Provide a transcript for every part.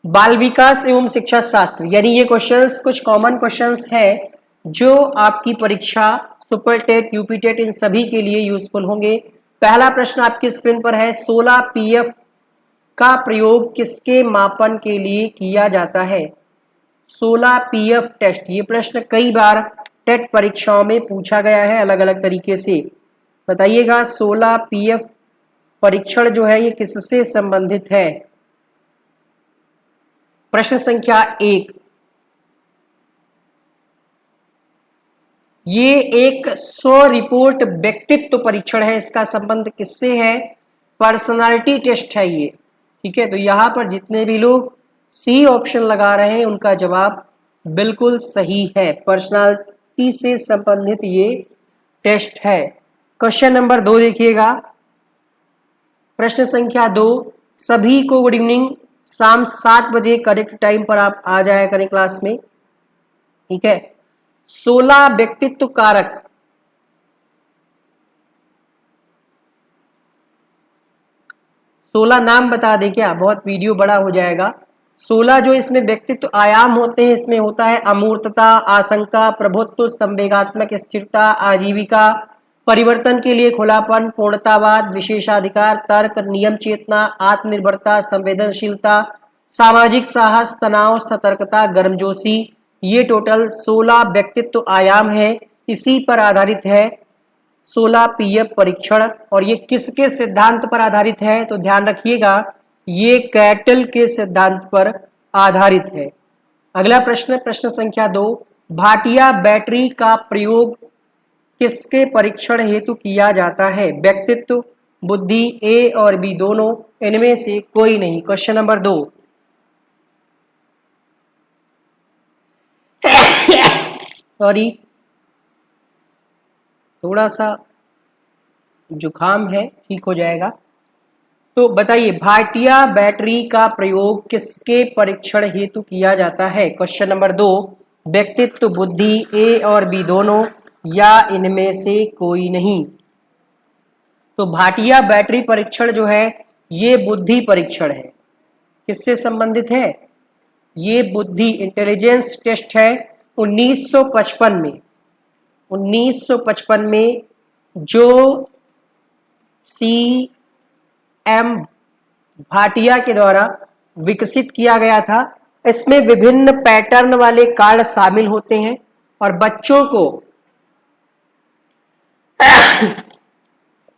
बाल विकास एवं शिक्षा शास्त्र, यानी ये क्वेश्चंस कुछ कॉमन क्वेश्चंस है जो आपकी परीक्षा सुपर टेट, यूपी टेट इन सभी के लिए यूजफुल होंगे। पहला प्रश्न आपकी स्क्रीन पर है, 16 पीएफ का प्रयोग किसके मापन के लिए किया जाता है? 16 पीएफ टेस्ट, ये प्रश्न कई बार टेट परीक्षाओं में पूछा गया है अलग अलग तरीके से। बताइएगा 16 पीएफ परीक्षण जो है ये किससे संबंधित है? प्रश्न संख्या 1, ये एक 100 रिपोर्ट व्यक्तित्व परीक्षण है। इसका संबंध किससे है? पर्सनालिटी टेस्ट है ये। ठीक है, तो यहां पर जितने भी लोग सी ऑप्शन लगा रहे हैं उनका जवाब बिल्कुल सही है, पर्सनालिटी से संबंधित ये टेस्ट है। क्वेश्चन नंबर 2 देखिएगा, प्रश्न संख्या 2, सभी को गुड इवनिंग, शाम 7 बजे करेक्ट टाइम पर आप आ जाया करें क्लास में। ठीक है, 16 व्यक्तित्व कारक, सोलह नाम बता दें क्या? बहुत वीडियो बड़ा हो जाएगा। 16 जो इसमें व्यक्तित्व आयाम होते हैं, इसमें होता है अमूर्तता, आशंका, प्रभुत्व, संवेगात्मक स्थिरता, आजीविका, परिवर्तन के लिए खुलापन, पूर्णतावाद, विशेषाधिकार, तर्क, नियम चेतना, आत्मनिर्भरता, संवेदनशीलता, सामाजिक साहस, तनाव, सतर्कता, गर्मजोशी। ये टोटल 16 व्यक्तित्व आयाम है। इसी पर आधारित है 16 पीएफ परीक्षण। और ये किसके सिद्धांत पर आधारित है? तो ध्यान रखिएगा, ये कैटल के सिद्धांत पर आधारित है। अगला प्रश्न, प्रश्न संख्या 2, भाटिया बैटरी का प्रयोग किसके परीक्षण हेतु किया जाता है? व्यक्तित्व, बुद्धि, ए और बी दोनों, इनमें से कोई नहीं। क्वेश्चन नंबर 2, सॉरी थोड़ा सा जुकाम है, ठीक हो जाएगा। तो बताइए, भाटिया बैटरी का प्रयोग किसके परीक्षण हेतु किया जाता है? क्वेश्चन नंबर 2, व्यक्तित्व, बुद्धि, ए और बी दोनों, या इनमें से कोई नहीं। तो भाटिया बैटरी परीक्षण जो है ये बुद्धि परीक्षण है। किससे संबंधित है? ये बुद्धि इंटेलिजेंस टेस्ट है। 1955 में जो सी एम भाटिया के द्वारा विकसित किया गया था। इसमें विभिन्न पैटर्न वाले कार्ड शामिल होते हैं और बच्चों को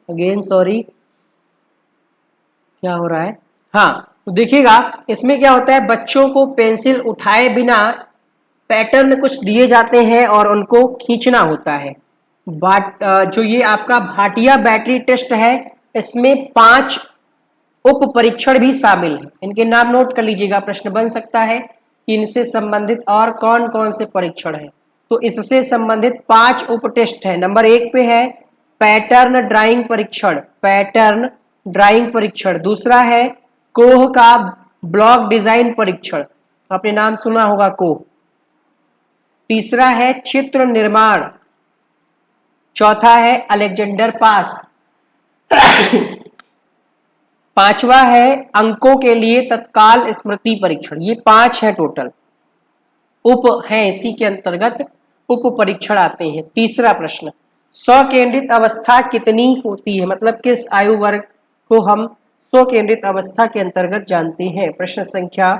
अगेन सॉरी क्या हो रहा है, हाँ तो देखिएगा इसमें क्या होता है, बच्चों को पेंसिल उठाए बिना पैटर्न कुछ दिए जाते हैं और उनको खींचना होता है। जो ये आपका भाटिया बैटरी टेस्ट है, इसमें 5 उप परीक्षण भी शामिल हैं। इनके नाम नोट कर लीजिएगा, प्रश्न बन सकता है कि इनसे संबंधित और कौन कौन से परीक्षण हैं। तो इससे संबंधित 5 उप टेस्ट है। नंबर 1 पे है पैटर्न ड्राइंग परीक्षण, पैटर्न ड्राइंग परीक्षण। दूसरा है कोह का ब्लॉक डिजाइन परीक्षण, आपने नाम सुना होगा कोह। तीसरा है चित्र निर्माण। चौथा है अलेक्जेंडर पास। पांचवा है अंकों के लिए तत्काल स्मृति परीक्षण। ये 5 है टोटल, उप हैं, इसी के अंतर्गत उप परीक्षण आते हैं। तीसरा प्रश्न, स्वकेंद्रित अवस्था कितनी होती है, मतलब किस आयु वर्ग को हम स्वकेंद्रित अवस्था के अंतर्गत जानते हैं? प्रश्न संख्या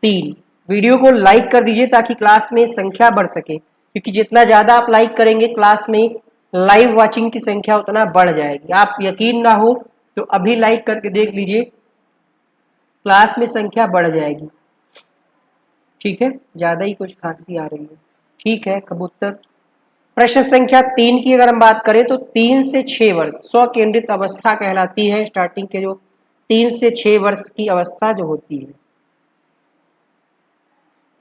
3। वीडियो को लाइक कर दीजिए ताकि क्लास में संख्या बढ़ सके, क्योंकि जितना ज्यादा आप लाइक करेंगे क्लास में लाइव वाचिंग की संख्या उतना बढ़ जाएगी। आप यकीन ना हो तो अभी लाइक करके देख लीजिए, क्लास में संख्या बढ़ जाएगी। ठीक है, ज्यादा ही कुछ खांसी आ रही है। ठीक है कबूतर। प्रश्न संख्या 3 की अगर हम बात करें तो 3 से 6 वर्ष स्वकेंद्रित अवस्था कहलाती है। स्टार्टिंग के जो 3 से 6 वर्ष की अवस्था जो होती है।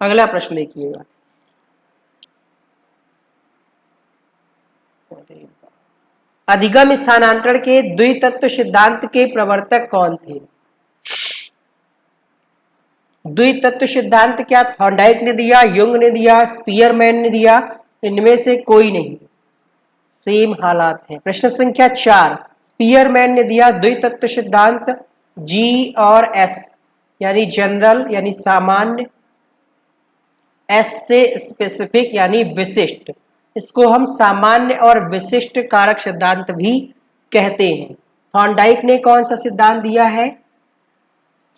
अगला प्रश्न देखिएगा, अधिगम स्थानांतरण के द्वितत्व सिद्धांत के प्रवर्तक कौन थे? द्वितत्व सिद्धांत क्या थॉर्नडाइक ने दिया, युंग ने दिया, स्पीयरमैन ने दिया? इनमें से कोई नहीं, सेम हालात हैं। प्रश्न संख्या 4, स्पीयरमैन ने दिया द्वितत्व सिद्धांत, जी और एस। यानी जनरल यानी सामान्य, एस से स्पेसिफिक यानी विशिष्ट। इसको हम सामान्य और विशिष्ट कारक सिद्धांत भी कहते हैं। थॉर्नडाइक ने कौन सा सिद्धांत दिया है?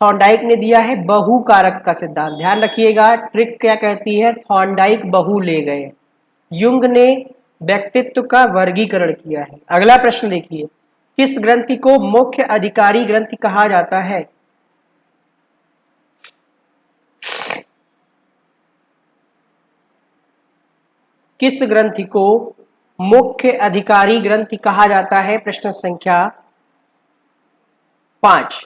थॉर्नडाइक ने दिया है बहु कारक का सिद्धांत। ध्यान रखिएगा, ट्रिक क्या कहती है, थॉर्नडाइक बहु ले गए। युंग ने व्यक्तित्व का वर्गीकरण किया है। अगला प्रश्न देखिए, किस ग्रंथि को मुख्य अधिकारी ग्रंथि कहा जाता है? किस ग्रंथि को मुख्य अधिकारी ग्रंथि कहा जाता है? प्रश्न संख्या 5।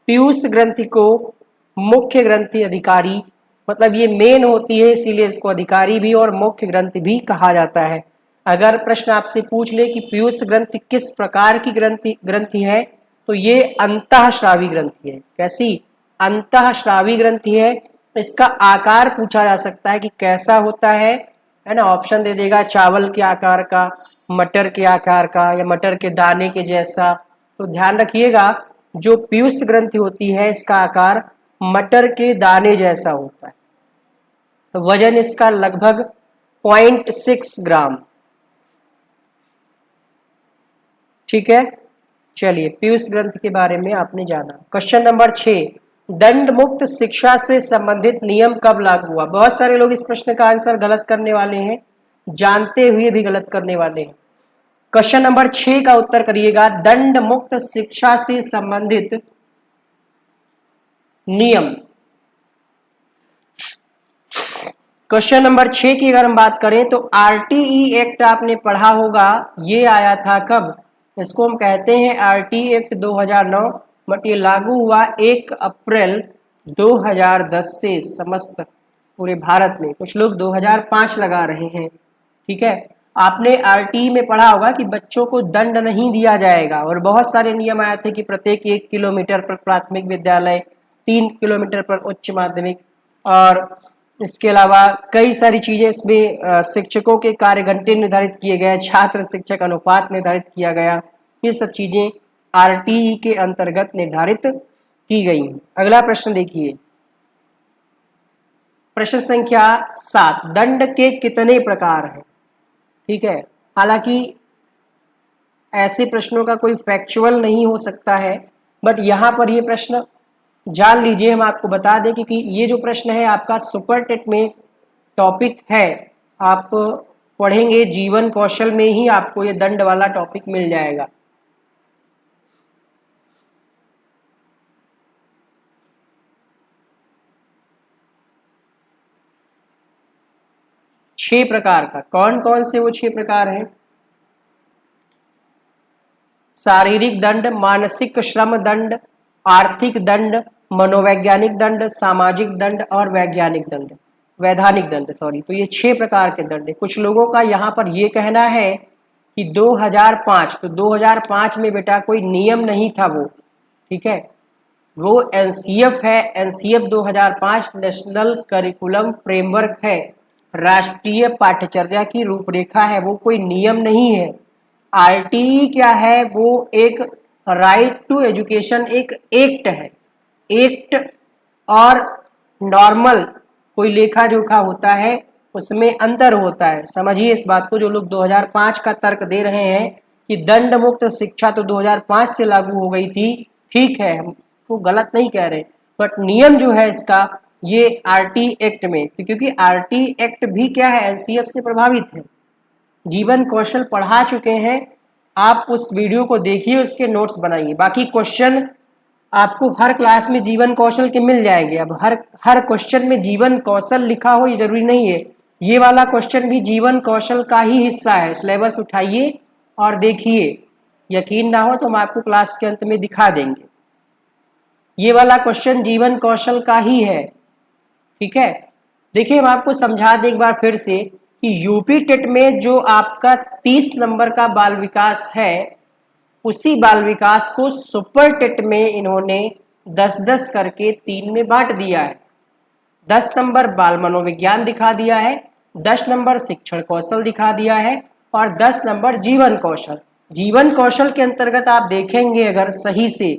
पीयूष ग्रंथि को मुख्य ग्रंथि अधिकारी, मतलब ये मेन होती है इसीलिए इसको अधिकारी भी और मुख्य ग्रंथि भी कहा जाता है। अगर प्रश्न आपसे पूछ ले कि पीयूष ग्रंथि किस प्रकार की ग्रंथि है, तो ये अंतःस्रावी ग्रंथि है। कैसी? अंतःस्रावी ग्रंथि है। इसका आकार पूछा जा सकता है कि कैसा होता है ना। ऑप्शन दे देगा चावल के आकार का, मटर के आकार का, या मटर के दाने के जैसा। तो ध्यान रखिएगा, जो पीयूष ग्रंथि होती है इसका आकार मटर के दाने जैसा होता है। तो वजन इसका लगभग 0.6 ग्राम। ठीक है, चलिए पीयूष ग्रंथि के बारे में आपने जाना। क्वेश्चन नंबर 6, दंड मुक्त शिक्षा से संबंधित नियम कब लागू हुआ? बहुत सारे लोग इस प्रश्न का आंसर गलत करने वाले हैं, जानते हुए भी गलत करने वाले हैं। क्वेश्चन नंबर 6 का उत्तर करिएगा, दंड मुक्त शिक्षा से संबंधित नियम। क्वेश्चन नंबर 6 की अगर हम बात करें तो आरटीई एक्ट आपने पढ़ा होगा। ये आया था कब? इसको हम कहते हैं आरटीई एक्ट 2009, बट ये लागू हुआ 1 अप्रैल 2010 से समस्त पूरे भारत में। कुछ लोग 2005 लगा रहे हैं। ठीक है, आपने आरटीई में पढ़ा होगा कि बच्चों को दंड नहीं दिया जाएगा, और बहुत सारे नियम आए थे कि प्रत्येक 1 किलोमीटर पर प्राथमिक विद्यालय, 3 किलोमीटर पर उच्च माध्यमिक, और इसके अलावा कई सारी चीजें इसमें शिक्षकों के कार्य घंटे निर्धारित किए गए, छात्र शिक्षक अनुपात निर्धारित किया गया। ये सब चीजें आरटीई के अंतर्गत निर्धारित की गई। अगला प्रश्न देखिए, प्रश्न संख्या 7, दंड के कितने प्रकार हैं? ठीक है, हालांकि ऐसे प्रश्नों का कोई फैक्चुअल नहीं हो सकता है, बट यहाँ पर ये प्रश्न जान लीजिए। हम आपको बता दें क्योंकि ये जो प्रश्न है आपका सुपर टेट में टॉपिक है, आप पढ़ेंगे जीवन कौशल में ही आपको ये दंड वाला टॉपिक मिल जाएगा। छह प्रकार का, कौन कौन से वो 6 प्रकार हैं? शारीरिक दंड, मानसिक श्रम दंड, आर्थिक दंड, मनोवैज्ञानिक दंड, सामाजिक दंड और वैधानिक दंड। सॉरी, तो ये 6 प्रकार के दंड है। कुछ लोगों का यहाँ पर ये कहना है कि 2005, तो 2005 में बेटा कोई नियम नहीं था वो। ठीक है, वो एनसीएफ है। एनसीएफ 2005 नेशनल करिकुलम फ्रेमवर्क है, राष्ट्रीय पाठ्यचर्या की रूपरेखा है, वो कोई नियम नहीं है। आरटीई क्या है? वो एक राइट टू एजुकेशन एक एक्ट है। एक्ट और नॉर्मल कोई लेखा जोखा होता है, उसमें अंतर होता है। समझिए इस बात को। जो लोग 2005 का तर्क दे रहे हैं कि दंड मुक्त शिक्षा तो 2005 से लागू हो गई थी, ठीक है, हम इसको गलत नहीं कह रहे, बट नियम जो है इसका ये आरटी एक्ट में, क्योंकि आरटी एक्ट भी क्या है, एनसीएफ से प्रभावित है। जीवन कौशल पढ़ा चुके हैं आप, उस वीडियो को देखिए, उसके नोट्स बनाइए। बाकी क्वेश्चन आपको हर क्लास में जीवन कौशल के मिल जाएंगे। अब हर क्वेश्चन में जीवन कौशल लिखा हो ये जरूरी नहीं है। ये वाला क्वेश्चन भी जीवन कौशल का ही हिस्सा है। सिलेबस उठाइए और देखिए, यकीन ना हो तो हम आपको क्लास के अंत में दिखा देंगे। ये वाला क्वेश्चन जीवन कौशल का ही है। ठीक है, देखिए हम आपको समझा दें एक बार फिर से कि यूपी टेट में जो आपका 30 नंबर का बाल विकास है, उसी बाल विकास को सुपर टेट में इन्होंने 10-10 करके 3 में बांट दिया है। 10 नंबर बाल मनोविज्ञान दिखा दिया है, 10 नंबर शिक्षण कौशल दिखा दिया है, और 10 नंबर जीवन कौशल। जीवन कौशल के अंतर्गत आप देखेंगे अगर सही से,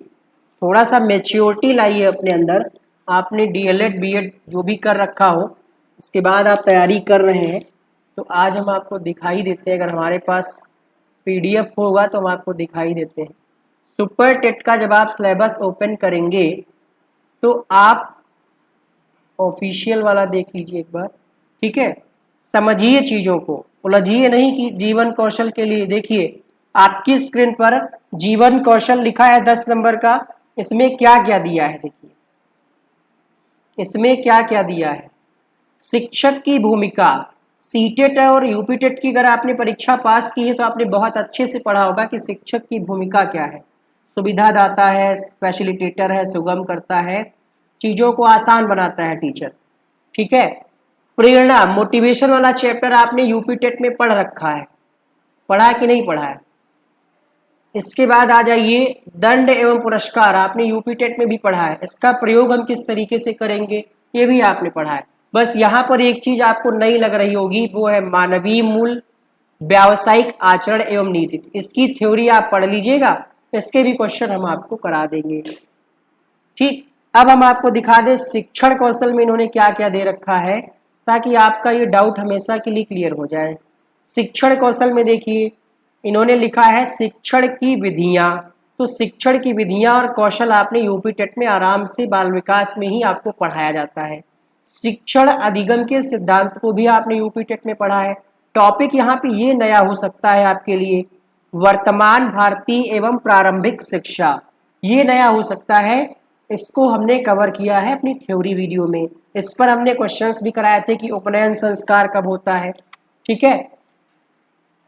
थोड़ा सा मेच्योरिटी लाइए अपने अंदर। आपने डीएलएड बीएड जो भी कर रखा हो, इसके बाद आप तैयारी कर रहे हैं, तो आज हम आपको दिखाई देते हैं। अगर हमारे पास पीडीएफ होगा तो हम आपको दिखाई देते हैं। सुपर टेट का जब आप सिलेबस ओपन करेंगे तो आप ऑफिशियल वाला देख लीजिए एक बार, ठीक है। समझिए चीज़ों को, उलझिए नहीं कि जीवन कौशल के लिए। देखिए आपकी स्क्रीन पर जीवन कौशल लिखा है 10 नंबर का। इसमें क्या क्या दिया है, देखिए इसमें क्या क्या दिया है। शिक्षक की भूमिका, सीटेट और यूपीटेट की अगर आपने परीक्षा पास की है तो आपने बहुत अच्छे से पढ़ा होगा कि शिक्षक की भूमिका क्या है। सुविधादाता है, फैसिलिटेटर है, सुगम करता है, चीज़ों को आसान बनाता है टीचर, ठीक है। प्रेरणा, मोटिवेशन वाला चैप्टर आपने यूपीटेट में पढ़ रखा है, पढ़ा कि नहीं पढ़ा है। इसके बाद आ जाइए दंड एवं पुरस्कार, आपने यूपीटेट में भी पढ़ा है। इसका प्रयोग हम किस तरीके से करेंगे ये भी आपने पढ़ा है। बस यहाँ पर एक चीज आपको नई लग रही होगी, वो है मानवीय मूल्य, व्यावसायिक आचरण एवं नीति। इसकी थ्योरी आप पढ़ लीजिएगा, इसके भी क्वेश्चन हम आपको करा देंगे, ठीक। अब हम आपको दिखा दें शिक्षण कौशल में इन्होंने क्या क्या दे रखा है, ताकि आपका ये डाउट हमेशा के लिए क्लियर हो जाए। शिक्षण कौशल में देखिए इन्होंने लिखा है शिक्षण की विधियां। तो शिक्षण की विधियां और कौशल आपने यूपी टेट में आराम से बाल विकास में ही आपको पढ़ाया जाता है। शिक्षण अधिगम के सिद्धांत को भी आपने यूपी टेट में पढ़ा है। टॉपिक यहाँ पे ये नया हो सकता है आपके लिए, वर्तमान भारतीय एवं प्रारंभिक शिक्षा, ये नया हो सकता है। इसको हमने कवर किया है अपनी थ्योरी वीडियो में। इस पर हमने क्वेश्चंस भी कराए थे कि उपनयन संस्कार कब होता है, ठीक है।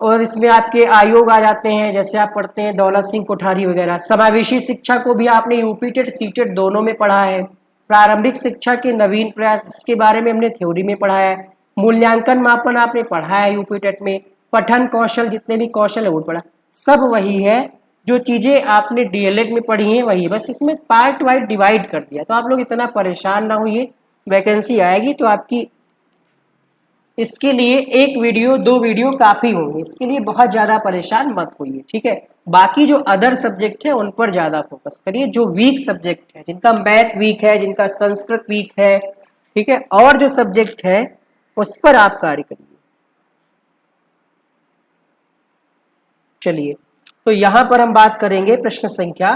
और इसमें आपके आयोग आ जाते हैं, जैसे आप पढ़ते हैं दौलत सिंह कोठारी वगैरह। समावेशी शिक्षा को भी आपने यूपीटेट सीटेट दोनों में पढ़ा है। प्रारंभिक शिक्षा के नवीन प्रयास, इसके बारे में हमने थ्योरी में पढ़ा है। मूल्यांकन मापन आपने पढ़ा है यूपीटेट में। पठन कौशल, जितने भी कौशल है वो पढ़ा, सब वही है जो चीजें आपने डीएलएड में पढ़ी हैं वही, बस इसमें पार्ट वाइज डिवाइड कर दिया। तो आप लोग इतना परेशान ना होइए, वैकेंसी आएगी तो आपकी, इसके लिए एक वीडियो 2 वीडियो काफी होंगे, इसके लिए बहुत ज्यादा परेशान मत होइए, ठीक है। बाकी जो अदर सब्जेक्ट है उन पर ज्यादा फोकस करिए, जो वीक सब्जेक्ट है, जिनका मैथ वीक है, जिनका संस्कृत वीक है, ठीक है, और जो सब्जेक्ट है उस पर आप कार्य करिए। चलिए, तो यहां पर हम बात करेंगे प्रश्न संख्या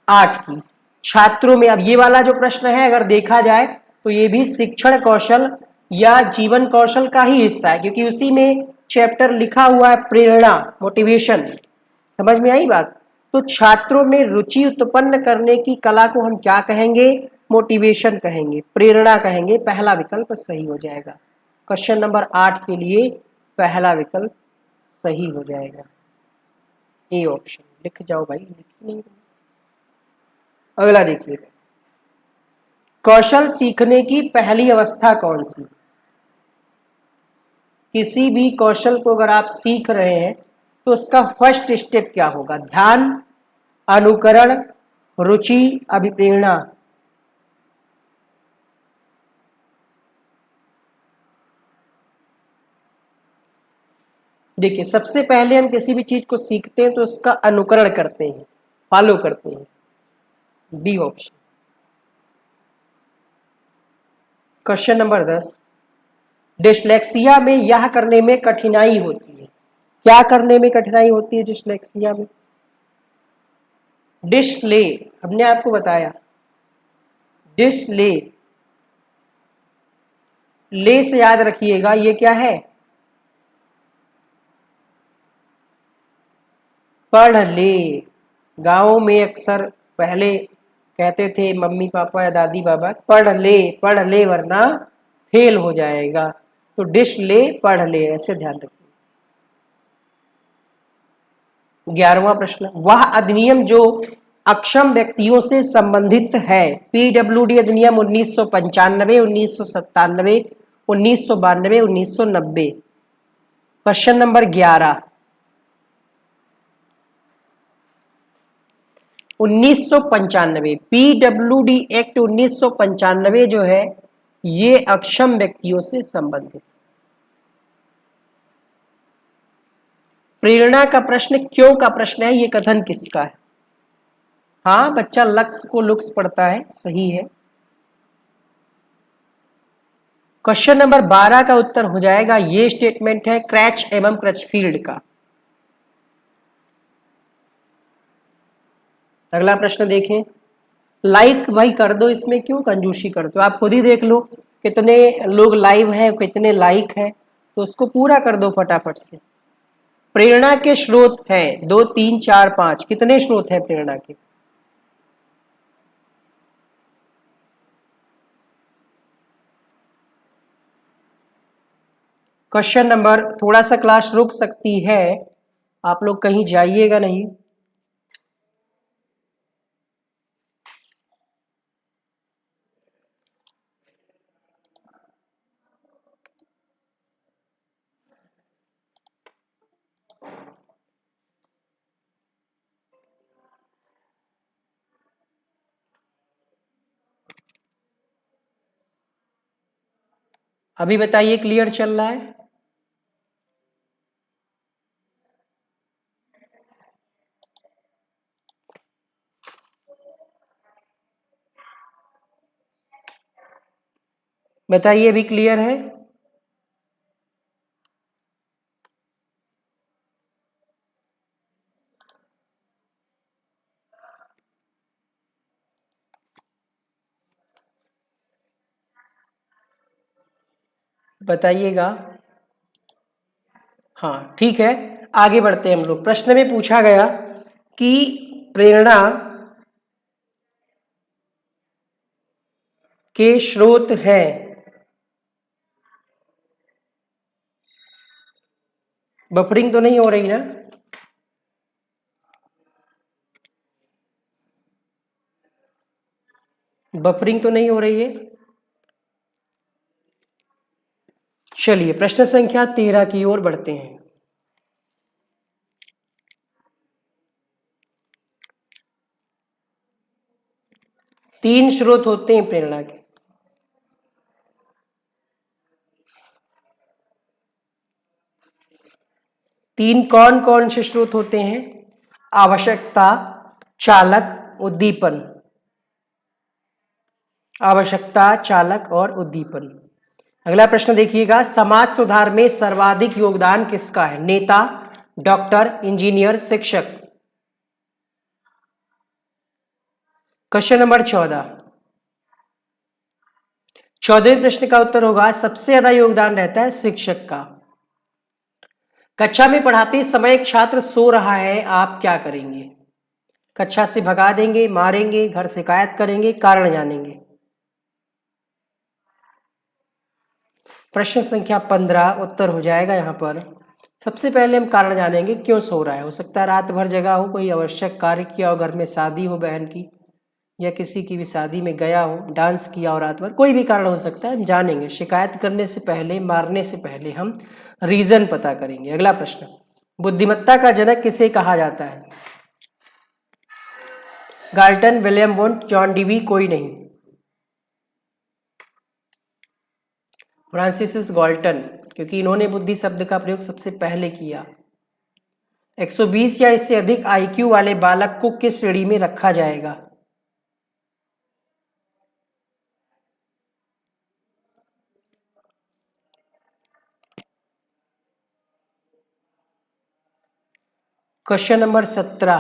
8 की। छात्रों में अब ये वाला जो प्रश्न है अगर देखा जाए तो ये भी शिक्षण कौशल या जीवन कौशल का ही हिस्सा है, क्योंकि उसी में चैप्टर लिखा हुआ है प्रेरणा, मोटिवेशन। समझ में आई बात। तो छात्रों में रुचि उत्पन्न करने की कला को हम क्या कहेंगे, मोटिवेशन कहेंगे, प्रेरणा कहेंगे। पहला विकल्प सही हो जाएगा। क्वेश्चन नंबर 8 के लिए पहला विकल्प सही हो जाएगा, ए ऑप्शन। लिख जाओ भाई, लिख नहीं। अगला देखिए, कौशल सीखने की पहली अवस्था कौन सी। किसी भी कौशल को अगर आप सीख रहे हैं तो उसका फर्स्ट स्टेप क्या होगा, ध्यान, अनुकरण, रुचि, अभिप्रेरणा। देखिए सबसे पहले हम किसी भी चीज को सीखते हैं तो उसका अनुकरण करते हैं, फॉलो करते हैं, B option. Question number 10, dyslexia में यह करने में कठिनाई होती है। क्या करने में कठिनाई होती है डिस्लेक्सिया में। डिस्ले, हमने आपको बताया डिस्ले, ले से याद रखिएगा ये क्या है, पढ़ ले। गाँव में अक्सर पहले कहते थे मम्मी पापा या दादी बाबा, पढ़ ले वरना फेल हो जाएगा। तो डिश ले, पढ़ ले, ऐसे ध्यान रखिए। 11वां प्रश्न, वह अधिनियम जो अक्षम व्यक्तियों से संबंधित है। पीडब्ल्यूडी अधिनियम 1995, 1997, 1992, 1990। क्वेश्चन नंबर 11, 1995 पीडब्ल्यूडी एक्ट 1995 जो है ये अक्षम व्यक्तियों से संबंधित। प्रेरणा का प्रश्न, क्यों का प्रश्न है, ये कथन किसका है। हाँ, बच्चा लक्ष्य को लुक्स पढ़ता है, सही है। क्वेश्चन नंबर 12 का उत्तर हो जाएगा, ये स्टेटमेंट है क्रैच एवं क्रचफील्ड का। अगला प्रश्न देखें। लाइक भाई कर दो, इसमें क्यों कंजूसी करते हो, आप खुद ही देख लो कितने लोग लाइव हैं, कितने लाइक हैं, तो उसको पूरा कर दो फटाफट से। प्रेरणा के स्रोत हैं 2, 3, 4, 5, कितने स्रोत हैं प्रेरणा के? क्वेश्चन नंबर, थोड़ा सा क्लास रुक सकती है, आप लोग कहीं जाइएगा नहीं। अभी बताइए, क्लियर चल रहा है? बताइए, अभी क्लियर है? बताइएगा। हाँ ठीक है, आगे बढ़ते हैं हम लोग। प्रश्न में पूछा गया कि प्रेरणा के स्रोत हैं, बफरिंग तो नहीं हो रही ना? बफरिंग तो नहीं हो रही है? चलिए प्रश्न संख्या 13 की ओर बढ़ते हैं। तीन स्रोत होते हैं प्रेरणा के। तीन कौन कौन से स्रोत होते हैं? आवश्यकता, चालक, उद्दीपन। आवश्यकता, चालक और उद्दीपन। अगला प्रश्न देखिएगा, समाज सुधार में सर्वाधिक योगदान किसका है? नेता, डॉक्टर, इंजीनियर, शिक्षक। Question number 14। 14वें प्रश्न का उत्तर होगा, सबसे ज्यादा योगदान रहता है शिक्षक का। कक्षा में पढ़ाते समय एक छात्र सो रहा है, आप क्या करेंगे? कक्षा से भगा देंगे, मारेंगे, घर शिकायत करेंगे, कारण जानेंगे। प्रश्न संख्या 15 उत्तर हो जाएगा यहाँ पर। सबसे पहले हम कारण जानेंगे, क्यों सो रहा है। हो सकता है रात भर जगा हो, कोई आवश्यक कार्य किया हो, घर में शादी हो बहन की, या किसी की भी शादी में गया हो, डांस किया हो रात भर, कोई भी कारण हो सकता है, हम जानेंगे। शिकायत करने से पहले, मारने से पहले हम रीजन पता करेंगे। अगला प्रश्न, बुद्धिमत्ता का जनक किसे कहा जाता है? Galton, William Wundt, John Dewey, कोई नहीं। फ्रांसिस गाल्टन, क्योंकि इन्होंने बुद्धि शब्द का प्रयोग सबसे पहले किया। 120 या इससे अधिक आईक्यू वाले बालक को किस श्रेणी में रखा जाएगा? क्वेश्चन नंबर 17,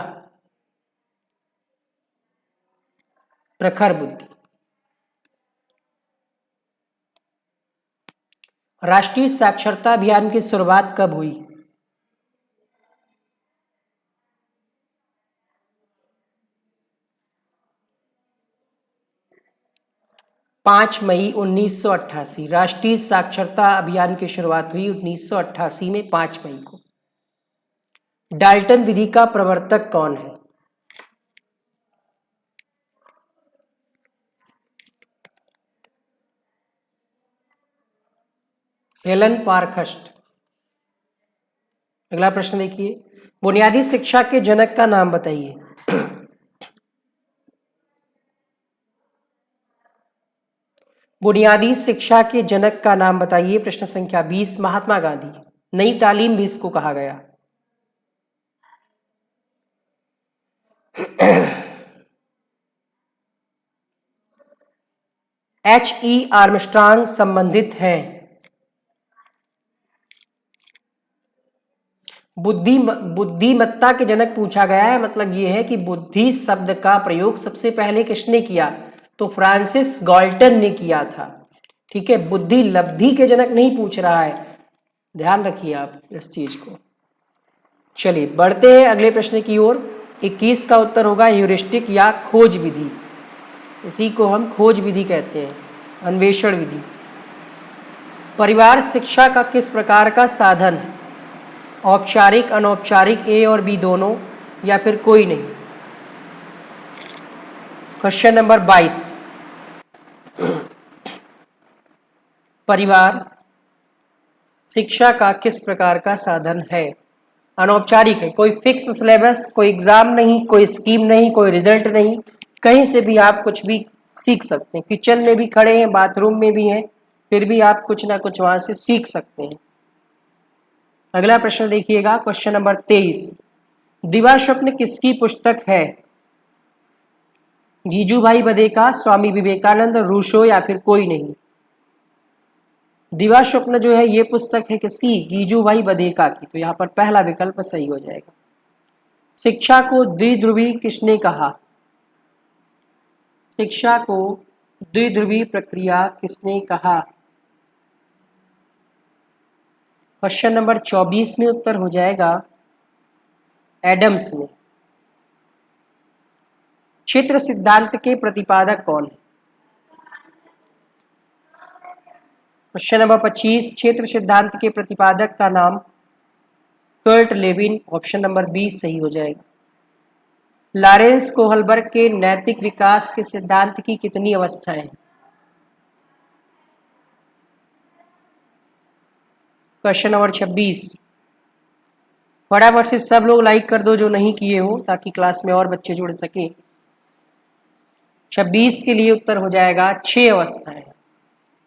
प्रखर बुद्धि। राष्ट्रीय साक्षरता अभियान की शुरुआत कब हुई? 5 मई 1988। राष्ट्रीय साक्षरता अभियान की शुरुआत हुई 1988 में 5 मई को। डाल्टन विधि का प्रवर्तक कौन है? एलन पारखस्ट। अगला प्रश्न देखिए, बुनियादी शिक्षा के जनक का नाम बताइए। बुनियादी शिक्षा के जनक का नाम बताइए। प्रश्न संख्या 20, महात्मा गांधी। नई तालीम भी इसको कहा गया। H.E. आर्मस्ट्रांग संबंधित हैं? बुद्धिमत्ता के जनक पूछा गया है, मतलब ये है कि बुद्धि शब्द का प्रयोग सबसे पहले किसने किया? तो फ्रांसिस गॉल्टन ने किया था। ठीक है, बुद्धि लब्धि के जनक नहीं पूछ रहा है, ध्यान रखिए आप इस चीज को। चलिए बढ़ते हैं अगले प्रश्न की ओर। 21 का उत्तर होगा ह्यूरिस्टिक या खोज विधि। इसी को हम खोज विधि कहते हैं, अन्वेषण विधि। परिवार शिक्षा का किस प्रकार का साधन है? औपचारिक, अनौपचारिक, ए और बी दोनों, या फिर कोई नहीं? क्वेश्चन नंबर 22, परिवार शिक्षा का किस प्रकार का साधन है? अनौपचारिक है, कोई फिक्स सिलेबस, कोई एग्जाम नहीं, कोई स्कीम नहीं, कोई रिजल्ट नहीं, कहीं से भी आप कुछ भी सीख सकते हैं। किचन में भी खड़े हैं, बाथरूम में भी हैं, फिर भी आप कुछ ना कुछ वहां से सीख सकते हैं। अगला प्रश्न देखिएगा, क्वेश्चन नंबर 23, दिवा स्वप्न किसकी पुस्तक है? गीजूभाई बधेका, स्वामी विवेकानंद, रूसो, या फिर कोई नहीं? दिवा स्वप्न जो है ये पुस्तक है किसकी? गीजूभाई बधेका की। तो यहाँ पर पहला विकल्प सही हो जाएगा। शिक्षा को द्विध्रुवी किसने कहा? शिक्षा को द्विध्रुवी प्रक्रिया किसने कहा? क्वेश्चन नंबर 24 में उत्तर हो जाएगा एडम्स ने। क्षेत्र सिद्धांत के प्रतिपादक कौन है? क्वेश्चन नंबर 25, क्षेत्र सिद्धांत के प्रतिपादक का नाम कर्ट लेविन। ऑप्शन नंबर 20 सही हो जाएगा। लॉरेंस कोहलबर्ग के नैतिक विकास के सिद्धांत की कितनी अवस्थाएं हैं? क्वेश्चन नंबर 26, फटाफट से सब लोग लाइक कर दो जो नहीं किए हो, ताकि क्लास में और बच्चे जुड़ सके। 26 के लिए उत्तर हो जाएगा 6 अवस्थाएं।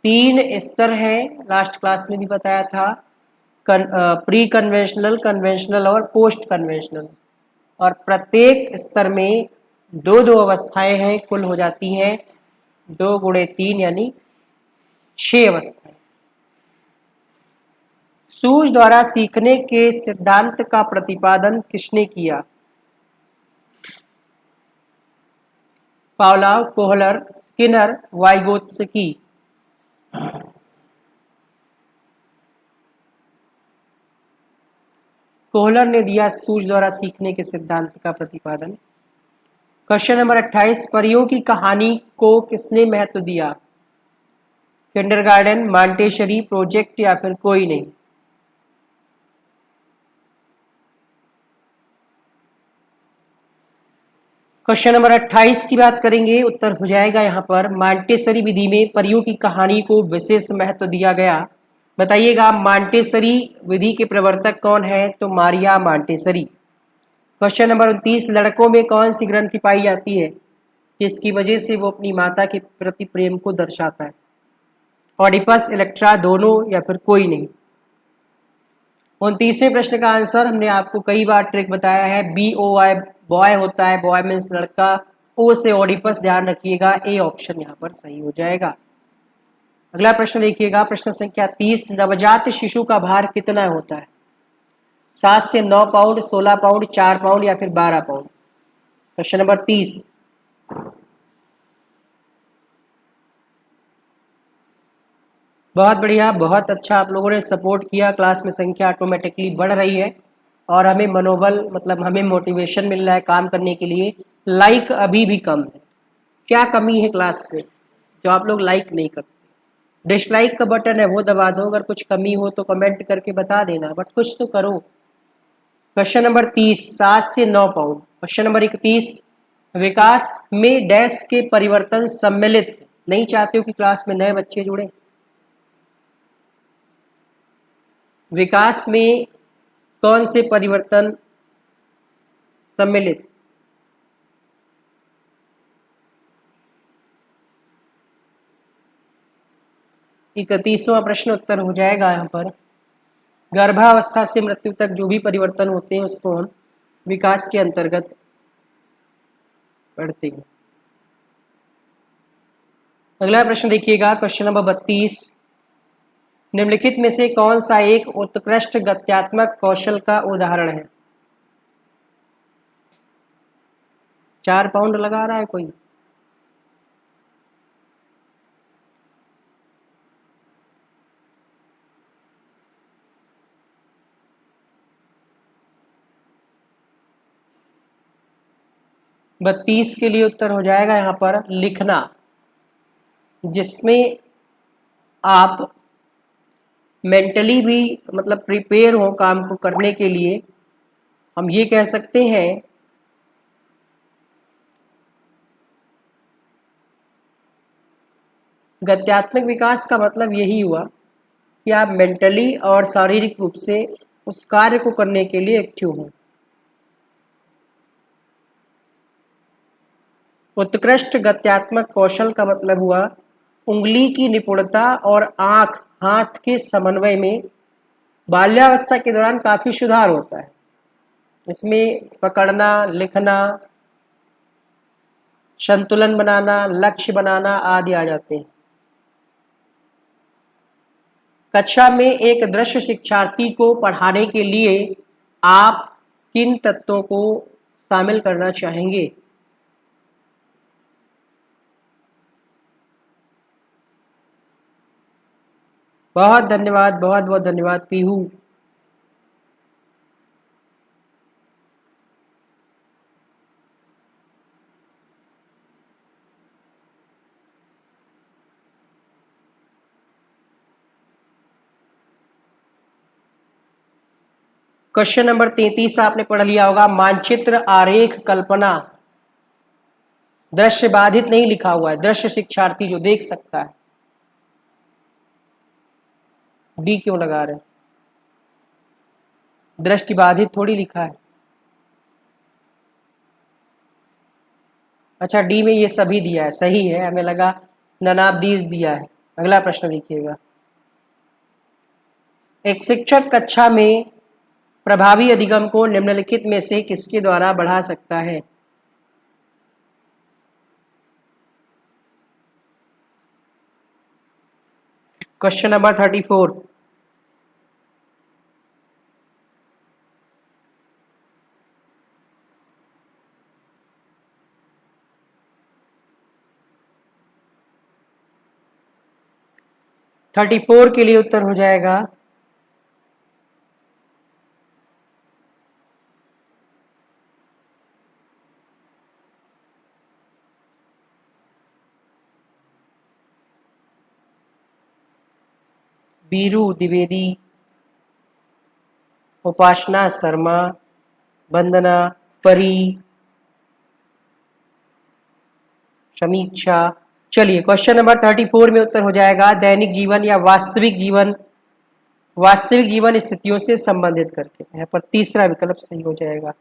3 स्तर है, लास्ट क्लास में भी बताया था, प्री कन्वेंशनल, कन्वेंशनल और पोस्ट कन्वेंशनल, और प्रत्येक स्तर में 2-2 अवस्थाएं हैं, कुल हो जाती हैं 2 × 3 यानी 6 अवस्थाएं। सूझ द्वारा सीखने के सिद्धांत का प्रतिपादन किसने किया? Pavlov, Kohler, Skinner, Vygotsky. Kohler ने दिया सूझ द्वारा सीखने के सिद्धांत का प्रतिपादन। क्वेश्चन नंबर 28, परियों की कहानी को किसने महत्व दिया? किंडरगार्टन, मॉन्टेसरी, प्रोजेक्ट, या फिर कोई नहीं? क्वेश्चन नंबर 28 की बात करेंगे, उत्तर हो जाएगा यहाँ पर मॉन्टेसरी विधि में परियों की कहानी को विशेष महत्व दिया गया। बताइएगा मॉन्टेसरी विधि के प्रवर्तक कौन है? तो मारिया मॉन्टेसरी। क्वेश्चन नंबर 29, लड़कों में कौन सी ग्रंथि पाई जाती है जिसकी वजह से वो अपनी माता के प्रति प्रेम को दर्शाता है? ऑडिपस, इलेक्ट्रा, दोनों, या फिर कोई नहीं? 29वें प्रश्न का आंसर हमने आपको कई बार ट्रिक बताया है, BOY बॉय होता है, बॉय मीन्स लड़का, ओ से ऑडिपस, ध्यान रखिएगा, ए ऑप्शन यहाँ पर सही हो जाएगा। अगला प्रश्न देखिएगा, प्रश्न संख्या 30, नवजात शिशु का भार कितना होता है? 7 से 9 पाउंड, 16 पाउंड, 4 पाउंड, या फिर 12 पाउंड? क्वेश्चन नंबर 30, बहुत बढ़िया, बहुत अच्छा आप लोगों ने सपोर्ट किया। क्लास में संख्या ऑटोमेटिकली बढ़ रही है और हमें मनोबल, मतलब हमें मोटिवेशन मिल रहा है काम करने के लिए। लाइक अभी भी कम है, क्या कमी है क्लास में जो आप लोग लाइक नहीं करते? डिसलाइक का बटन है वो दबा दो, अगर कुछ कमी हो तो कमेंट करके बता देना, बट कुछ तो करो। क्वेश्चन नंबर 30, 7 से 9 पाउंड। क्वेश्चन नंबर 31, विकास में डैश के परिवर्तन सम्मिलित, नहीं चाहते हो कि क्लास में नए बच्चे जुड़े? विकास में कौन से परिवर्तन सम्मिलित? इकतीसवां प्रश्न उत्तर हो जाएगा यहाँ पर, गर्भावस्था से मृत्यु तक जो भी परिवर्तन होते हैं उसको हम विकास के अंतर्गत पढ़ते हैं। अगला प्रश्न देखिएगा, क्वेश्चन नंबर 32। निम्नलिखित में से कौन सा एक उत्कृष्ट गत्यात्मक कौशल का उदाहरण है? 4 पाउंड लगा रहा है कोई? बत्तीस के लिए उत्तर हो जाएगा यहाँ पर लिखना, जिसमें आप मेंटली भी मतलब प्रिपेयर हो काम को करने के लिए। हम ये कह सकते हैं गत्यात्मक विकास का मतलब यही हुआ कि आप मेंटली और शारीरिक रूप से उस कार्य को करने के लिए एक्टिव हो। उत्कृष्ट गत्यात्मक कौशल का मतलब हुआ उंगली की निपुणता और आंख हाथ के समन्वय में बाल्यावस्था के दौरान काफी सुधार होता है। इसमें पकड़ना, लिखना, संतुलन बनाना, लक्ष्य बनाना आदि आ जाते हैं। कक्षा में एक दृश्य शिक्षार्थी को पढ़ाने के लिए आप किन तत्वों को शामिल करना चाहेंगे? बहुत धन्यवाद, बहुत बहुत धन्यवाद पीहू। क्वेश्चन नंबर 33 आपने पढ़ लिया होगा, मानचित्र आरेख कल्पना। दृश्य बाधित नहीं लिखा हुआ है, दृश्य शिक्षार्थी जो देख सकता है। डी क्यों लगा रहे हैं? दृष्टि बाधित थोड़ी लिखा है। अच्छा, डी में ये सभी दिया है, सही है, हमें लगा ननाबदीज दिया है। अगला प्रश्न देखिएगा, एक शिक्षक कक्षा में प्रभावी अधिगम को निम्नलिखित में से किसके द्वारा बढ़ा सकता है? Question number 34। थर्टी फोर के लिए उत्तर हो जाएगा बीरू द्विवेदी, उपासना शर्मा, वंदना, परी, समीक्षा। चलिए, क्वेश्चन नंबर 34 में उत्तर हो जाएगा दैनिक जीवन या वास्तविक जीवन, वास्तविक जीवन स्थितियों से संबंधित करके। यहाँ पर तीसरा विकल्प सही हो जाएगा।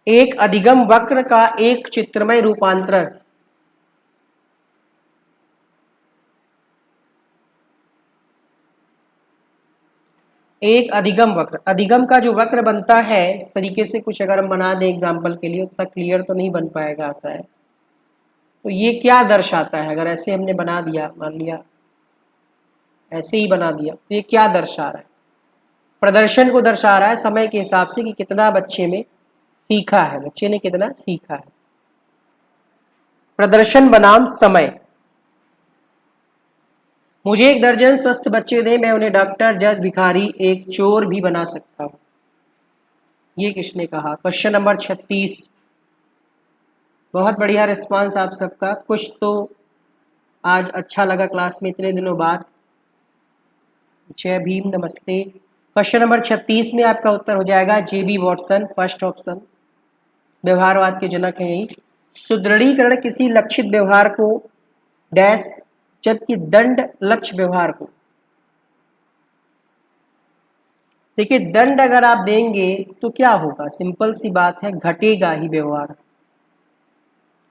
एक अधिगम वक्र का एक चित्रमय रूपांतरण। एक अधिगम वक्र, अधिगम का जो वक्र बनता है इस तरीके से कुछ अगर हम बना दें एग्जाम्पल के लिए, उतना क्लियर तो नहीं बन पाएगा, ऐसा है। तो ये क्या दर्शाता है? अगर ऐसे हमने बना दिया, मान लिया ऐसे ही बना दिया, तो ये क्या दर्शा रहा है? प्रदर्शन को दर्शा रहा है समय के हिसाब से कि कितना बच्चे में सीखा है, बच्चे ने कितना सीखा है। प्रदर्शन बनाम समय। मुझे एक दर्जन स्वस्थ बच्चे दें, मैं उन्हें डॉक्टर, जज, भिखारी, एक चोर भी बना सकता हूं। ये किसने कहा? Question number 36। बहुत बढ़िया रिस्पांस आप सबका, कुछ तो आज अच्छा लगा क्लास में इतने दिनों बाद। जय भीम, नमस्ते। क्वेश्चन नंबर 36 में आपका उत्तर हो जाएगा जेबी वॉटसन, फर्स्ट ऑप्शन। व्यवहारवाद के जनक हैं यही। सुदृढ़ीकरण किसी लक्षित व्यवहार को डैश, जबकि दंड लक्ष्य व्यवहार को। देखिए, दंड अगर आप देंगे तो क्या होगा? सिंपल सी बात है, घटेगा ही व्यवहार।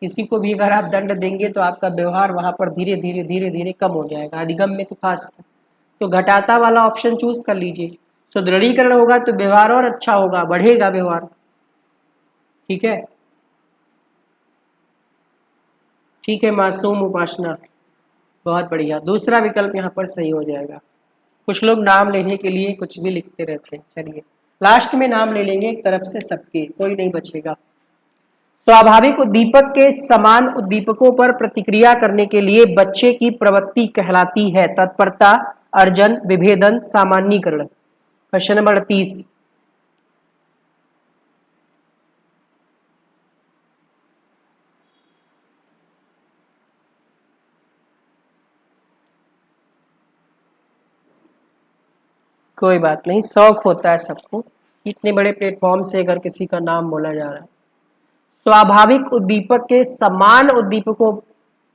किसी को भी अगर आप दंड देंगे तो आपका व्यवहार वहां पर धीरे धीरे धीरे धीरे कम हो जाएगा, अधिगम में तो खास। तो घटाता वाला ऑप्शन चूज कर लीजिए। सुदृढ़ीकरण होगा तो व्यवहार और अच्छा होगा, बढ़ेगा व्यवहार। ठीक है, ठीक है, मासूम उपासना, बहुत बढ़िया। दूसरा विकल्प यहाँ पर सही हो जाएगा। कुछ लोग नाम लेने के लिए कुछ भी लिखते रहते हैं। चलिए लास्ट में नाम ले लेंगे एक तरफ से सबके, कोई नहीं बचेगा। स्वाभाविक उद्दीपक के समान उद्दीपकों पर प्रतिक्रिया करने के लिए बच्चे की प्रवृत्ति कहलाती है तत्परता, अर्जन, विभेदन, सामान्यीकरण। Question number 38। कोई बात नहीं, शौक होता है सबको, इतने बड़े प्लेटफॉर्म से अगर किसी का नाम बोला जा रहा है। स्वाभाविक उद्दीपक के समान उद्दीपकों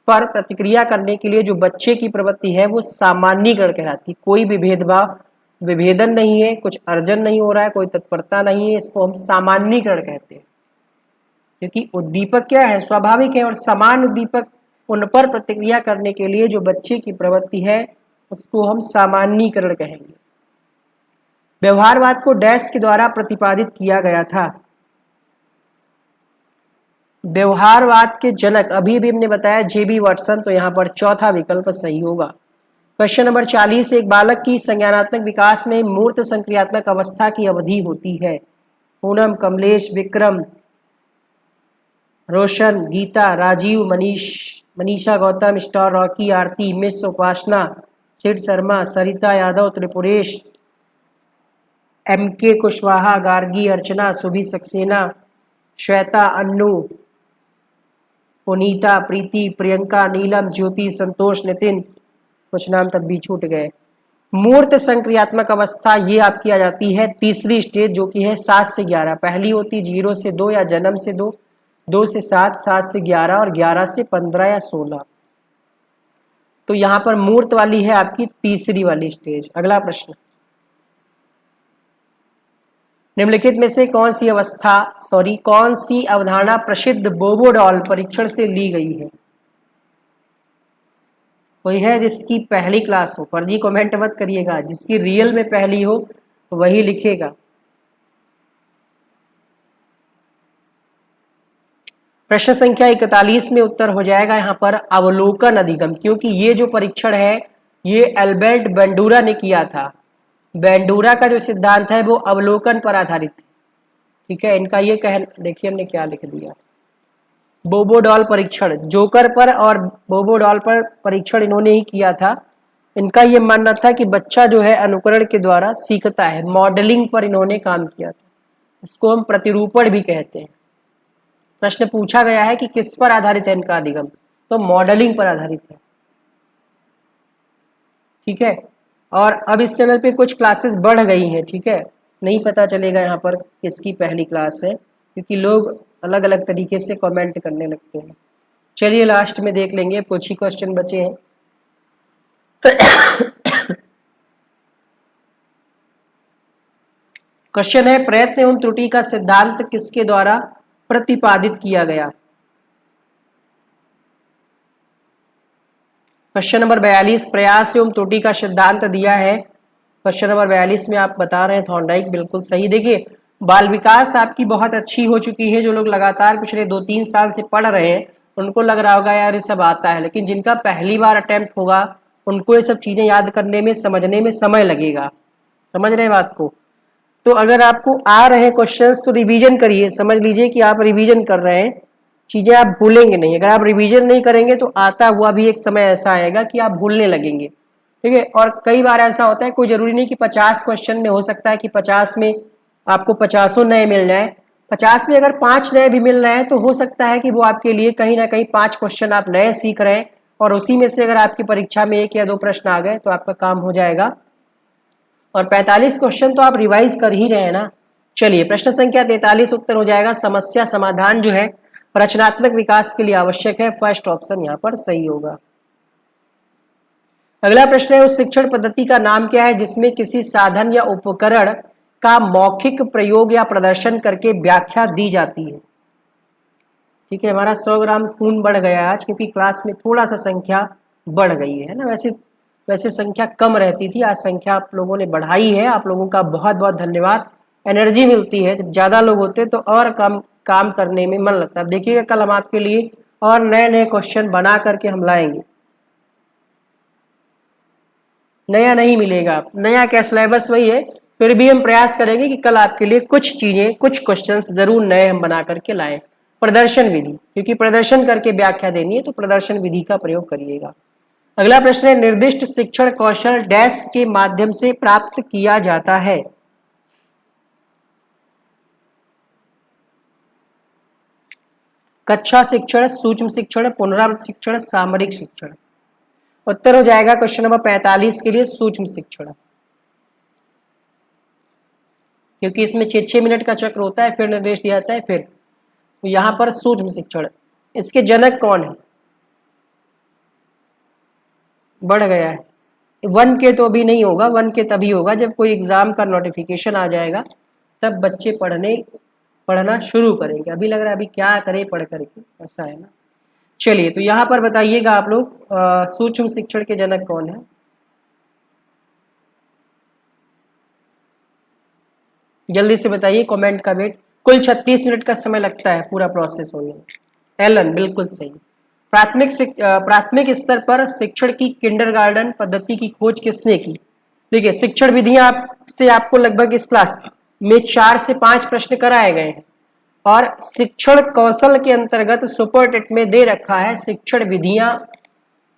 पर प्रतिक्रिया करने के लिए जो बच्चे की प्रवृत्ति है वो सामान्यीकरण कहलाती है। कोई भी भेदभाव, विभेदन नहीं है, कुछ अर्जन नहीं हो रहा है, कोई तत्परता नहीं है, इसको हम सामान्यीकरण कहते हैं। क्योंकि उद्दीपक क्या है, स्वाभाविक है, और समान उद्दीपक उन पर प्रतिक्रिया करने के लिए जो बच्चे की प्रवृत्ति है उसको हम सामान्यीकरण कहेंगे। व्यवहारवाद को डैश के द्वारा प्रतिपादित किया गया था। व्यवहारवाद के जनक अभी भी हमने बताया जेबी वाटसन, तो यहाँ पर चौथा विकल्प सही होगा। Question number 40। एक बालक की संज्ञानात्मक विकास में मूर्त संक्रियात्मक अवस्था की अवधि होती है। पूनम, कमलेश, विक्रम, रोशन, गीता, राजीव, मनीषा, गौतम, स्टार, रॉकी, आरती, मिस, उपासना, सिड शर्मा, सरिता यादव, त्रिपुरेश, MK कुशवाहा, गार्गी, अर्चना, सुभी सक्सेना, श्वेता, अन्नू, पुनीता, प्रीति, प्रियंका, नीलम, ज्योति, संतोष, नितिन, कुछ नाम तब भी छूट गए। मूर्त संक्रियात्मक अवस्था ये आपकी आ जाती है तीसरी स्टेज, जो कि है 7 से 11। पहली होती 0 से 2 या जन्म से 2, 2 से 7, 7 से 11 और 11 से 15 या 16। तो यहाँ पर मूर्त वाली है आपकी तीसरी वाली स्टेज। अगला प्रश्न, निम्नलिखित में से कौन सी अवधारणा प्रसिद्ध बोबोडॉल परीक्षण से ली गई है? कोई है जिसकी पहली क्लास हो? फर्जी कमेंट मत करिएगा, जिसकी रियल में पहली हो वही लिखेगा। प्रश्न संख्या 41 में उत्तर हो जाएगा यहाँ पर अवलोकन अधिगम, क्योंकि ये जो परीक्षण है ये एल्बर्ट बेंडूरा ने किया था। बेंडूरा का जो सिद्धांत है वो अवलोकन पर आधारित है। ठीक है, इनका ये कहना, देखिए हमने क्या लिख दिया, बोबोडॉल परीक्षण, जोकर पर और बोबोडॉल पर परीक्षण इन्होंने ही किया था। इनका ये मानना था कि बच्चा जो है अनुकरण के द्वारा सीखता है। मॉडलिंग पर इन्होंने काम किया था, इसको हम प्रतिरूपण भी कहते हैं। प्रश्न पूछा गया है कि किस पर आधारित है इनका अधिगम, तो मॉडलिंग पर आधारित है। ठीक है, और अब इस चैनल पे कुछ क्लासेस बढ़ गई हैं। ठीक है, नहीं पता चलेगा यहाँ पर किसकी पहली क्लास है, क्योंकि लोग अलग अलग तरीके से कमेंट करने लगते हैं। चलिए लास्ट में देख लेंगे, कुछ ही क्वेश्चन बचे हैं। क्वेश्चन है, प्रयत्न एवं त्रुटि का सिद्धांत किसके द्वारा प्रतिपादित किया गया? क्वेश्चन नंबर 42, प्रयास एवं त्रुटि का सिद्धांत दिया है। क्वेश्चन नंबर 42 में आप बता रहे हैं थॉर्नडाइक, बिल्कुल सही। देखिए बाल विकास आपकी बहुत अच्छी हो चुकी है। जो लोग लगातार पिछले 2-3 साल से पढ़ रहे हैं उनको लग रहा होगा यार ये सब आता है, लेकिन जिनका पहली बार अटेम्प्ट होगा उनको ये सब चीजें याद करने में, समझने में समय लगेगा। समझ रहे हैं बात को? तो अगर आपको आ रहे हैं क्वेश्चंस तो रिवीजन करिए। समझ लीजिए कि आप रिवीजन कर रहे हैं, चीजें आप भूलेंगे नहीं। अगर आप रिवीजन नहीं करेंगे तो आता हुआ भी एक समय ऐसा आएगा कि आप भूलने लगेंगे। ठीक है, और कई बार ऐसा होता है, कोई जरूरी नहीं कि 50 क्वेश्चन में, हो सकता है कि 50 में आपको 50 नए मिल जाए। 50 में अगर 5 नए भी मिल रहे हैं तो हो सकता है कि वो आपके लिए कहीं ना कहीं 5 क्वेश्चन आप नए सीख रहे हैं, और उसी में से अगर आपकी परीक्षा में 1 या 2 प्रश्न आ गए तो आपका काम हो जाएगा। और 45 क्वेश्चन तो आप रिवाइज कर ही रहे हैं ना। चलिए प्रश्न संख्या 43 उत्तर हो जाएगा, समस्या समाधान जो है रचनात्मक विकास के लिए आवश्यक है। फर्स्ट ऑप्शन यहाँ पर सही होगा। अगला प्रश्न है, उस शिक्षण पद्धति का नाम क्या है जिसमें किसी साधन या उपकरण का मौखिक प्रयोग या प्रदर्शन करके व्याख्या दी जाती है? ठीक है, हमारा 100 ग्राम खून बढ़ गया आज, क्योंकि क्लास में थोड़ा सा संख्या बढ़ गई है ना। वैसे संख्या कम रहती थी, आज संख्या आप लोगों ने बढ़ाई है। आप लोगों का बहुत बहुत धन्यवाद। एनर्जी मिलती है जब ज़्यादा लोग होते हैं तो और काम करने में मन लगता है। देखिएगा कल हम आपके लिए और नए नए क्वेश्चन बना करके हम लाएंगे। नया नहीं मिलेगा, नया क्या, सिलेबस वही है, फिर भी हम प्रयास करेंगे कि कल आपके लिए कुछ चीजें, कुछ क्वेश्चंस जरूर नए हम बना करके लाएं। प्रदर्शन विधि, क्योंकि प्रदर्शन करके व्याख्या देनी है तो प्रदर्शन विधि का प्रयोग करिएगा। अगला प्रश्न है, निर्दिष्ट शिक्षण कौशल डैश के माध्यम से प्राप्त किया जाता है। कक्षा शिक्षण, सूक्ष्म शिक्षण, पुनरावृत्त शिक्षण, सामरिक शिक्षण। उत्तर हो जाएगा क्वेश्चन नंबर 45 के लिए सूक्ष्म शिक्षण, क्योंकि इसमें 6-6 मिनट का चक्र होता है, फिर निर्देश दिया जाता है, फिर तो यहां पर सूक्ष्म शिक्षण। इसके जनक कौन है? बढ़ गया है। 1 के तो अभी नहीं होगा, 1 के तभी होगा जब कोई एग्जाम का नोटिफिकेशन आ जाएगा, तब बच्चे पढ़ना शुरू करेंगे। अभी लग रहा है अभी क्या करें पढ़ करके, ऐसा है ना। चलिए, तो यहाँ पर बताइएगा आप लोग सूक्ष्म शिक्षण के जनक कौन है। जल्दी से बताइए, कमेंट का वेट। कुल 36 मिनट का समय लगता है पूरा प्रोसेस होने में। एलन, बिल्कुल सही। प्राथमिक स्तर पर शिक्षण की किंडरगार्टन पद्धति की खोज किसने की? देखिए, शिक्षण विधियां से आपको लगभग इस क्लास में 4 से 5 प्रश्न कराए गए हैं, और शिक्षण कौशल के अंतर्गत सुपर टेट में दे रखा है शिक्षण विधियां।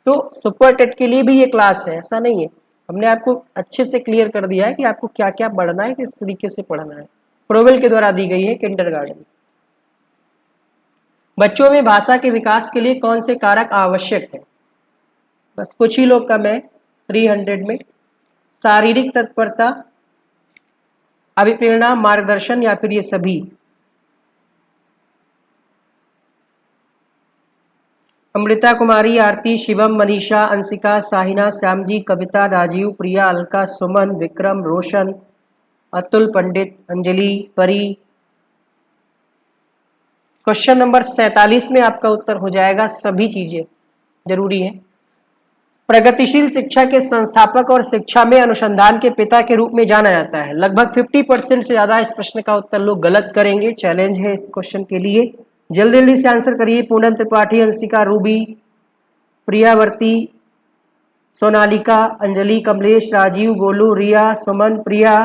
तो सुपर टेट के लिए भी ये क्लास है, ऐसा नहीं है। हमने आपको अच्छे से क्लियर कर दिया है कि आपको क्या क्या पढ़ना है, किस तरीके से पढ़ना है। प्रोवेल के द्वारा दी गई है किंडरगार्टन। बच्चों में भाषा के विकास के लिए कौन से कारक आवश्यक है? बस कुछ ही लोग कम है 300 में। शारीरिक तत्परता, अभिप्रेरणा, मार्गदर्शन, या फिर ये सभी? अमृता कुमारी, आरती, शिवम, मनीषा, अंशिका, साहिना, श्यामजी, कविता, राजीव, प्रिया, अलका, सुमन, विक्रम, रोशन, अतुल, पंडित, अंजलि, परी। क्वेश्चन नंबर 47 में आपका उत्तर हो जाएगा सभी चीजें जरूरी है। प्रगतिशील शिक्षा के संस्थापक और शिक्षा में अनुसंधान के पिता के रूप में जाना जाता है। लगभग 50% से ज्यादा इस प्रश्न का उत्तर लोग गलत करेंगे। चैलेंज है इस क्वेश्चन के लिए, जल्दी जल्दी से आंसर करिए। पूनम त्रिपाठी, अंशिका, रूबी, प्रियावर्ती, सोनालिका, अंजलि, कमलेश, राजीव, गोलू, रिया, सुमन, प्रिया,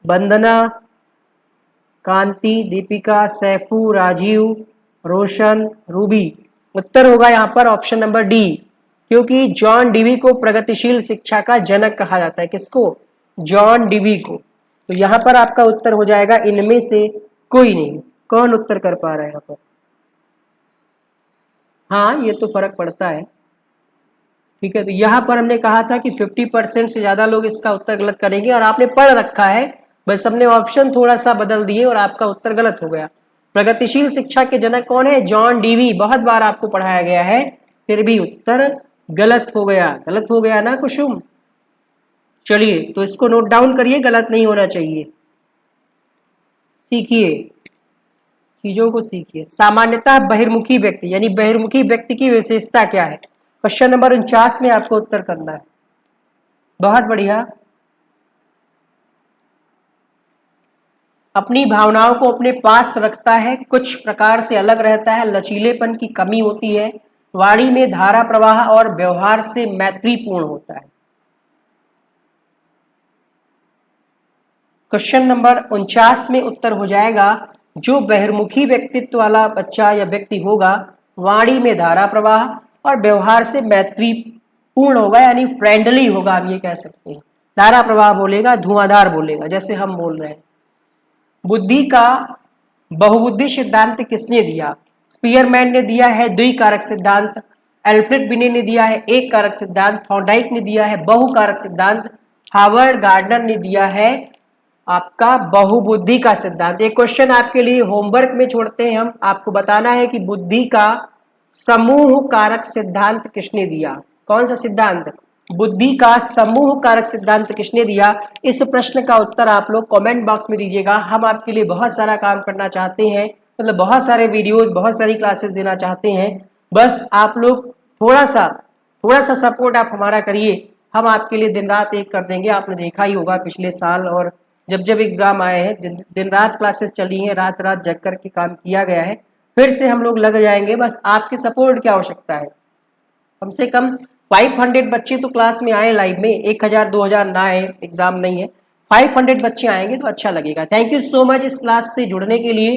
वंदना, कांति, दीपिका, सैफू, राजीव, रोशन, रूबी। उत्तर होगा यहाँ पर ऑप्शन नंबर डी, क्योंकि जॉन डीवी को प्रगतिशील शिक्षा का जनक कहा जाता है। किसको? जॉन डीवी को। तो यहाँ पर आपका उत्तर हो जाएगा इनमें से कोई नहीं। कौन उत्तर कर पा रहा है यहाँ पर? हाँ, ये तो फर्क पड़ता है। ठीक है, तो यहाँ पर हमने कहा था कि 50% से ज्यादा लोग इसका उत्तर गलत करेंगे, और आपने पढ़ रखा है, बस हमने ऑप्शन थोड़ा सा बदल दिए और आपका उत्तर गलत हो गया। प्रगतिशील शिक्षा के जनक कौन है? John Dewey. बहुत बार आपको पढ़ाया गया है, फिर भी उत्तर गलत हो गया। गलत हो गया ना कुसुम? चलिए, तो इसको नोट डाउन करिए, गलत नहीं होना चाहिए। सीखिए, चीजों को सीखिए। सामान्यतः बहिर्मुखी व्यक्ति, यानी बहिर्मुखी व्यक्ति की विशेषता क्या है? क्वेश्चन नंबर 49 में आपको उत्तर करना है। बहुत बढ़िया। अपनी भावनाओं को अपने पास रखता है, कुछ प्रकार से अलग रहता है, लचीलेपन की कमी होती है, वाणी में धारा प्रवाह और व्यवहार से मैत्रीपूर्ण होता है। क्वेश्चन नंबर 49 में उत्तर हो जाएगा, जो बहिर्मुखी व्यक्तित्व वाला बच्चा या व्यक्ति होगा, वाणी में धारा प्रवाह और व्यवहार से मैत्रीपूर्ण होगा, यानी फ्रेंडली होगा। हम ये कह सकते हैं। धारा प्रवाह बोलेगा, धुआंधार बोलेगा, जैसे हम बोल रहे हैं। बुद्धि का बहुबुद्धि सिद्धांत किसने दिया? स्पीयरमैन ने दिया है द्विकारक सिद्धांत, एल्फ्रेड बिने ने दिया है एक कारक सिद्धांत, थॉर्नडाइक ने दिया है बहुकारक सिद्धांत, हार्वर्ड गार्डनर ने दिया है आपका बहुबुद्धि का सिद्धांत। एक क्वेश्चन आपके लिए होमवर्क में छोड़ते हैं हम, आपको बताना है कि बुद्धि का समूह कारक सिद्धांत किसने दिया? कौन सा सिद्धांत? बुद्धि का समूह कारक सिद्धांत किसने दिया? इस प्रश्न का उत्तर आप लोग कमेंट बॉक्स में दीजिएगा। हम आपके लिए बहुत सारा काम करना चाहते हैं, मतलब बहुत सारे वीडियोस, बहुत सारी क्लासेस देना चाहते हैं। बस आप लोग थोड़ा सा सपोर्ट आप हमारा करिए, हम आपके लिए दिन रात एक कर देंगे। आपने देखा ही होगा पिछले साल और जब जब एग्जाम आए हैं, दिन रात क्लासेस चली हैं, रात रात जग कर के काम किया गया है। फिर से हम लोग लग जाएंगे। बस आपके सपोर्ट की आवश्यकता है। कम से कम 500 बच्चे तो क्लास में आए लाइव में, 1000 2000 ना आए, एग्जाम नहीं है, 500 बच्चे आएंगे तो अच्छा लगेगा। थैंक यू सो मच इस क्लास से जुड़ने के लिए।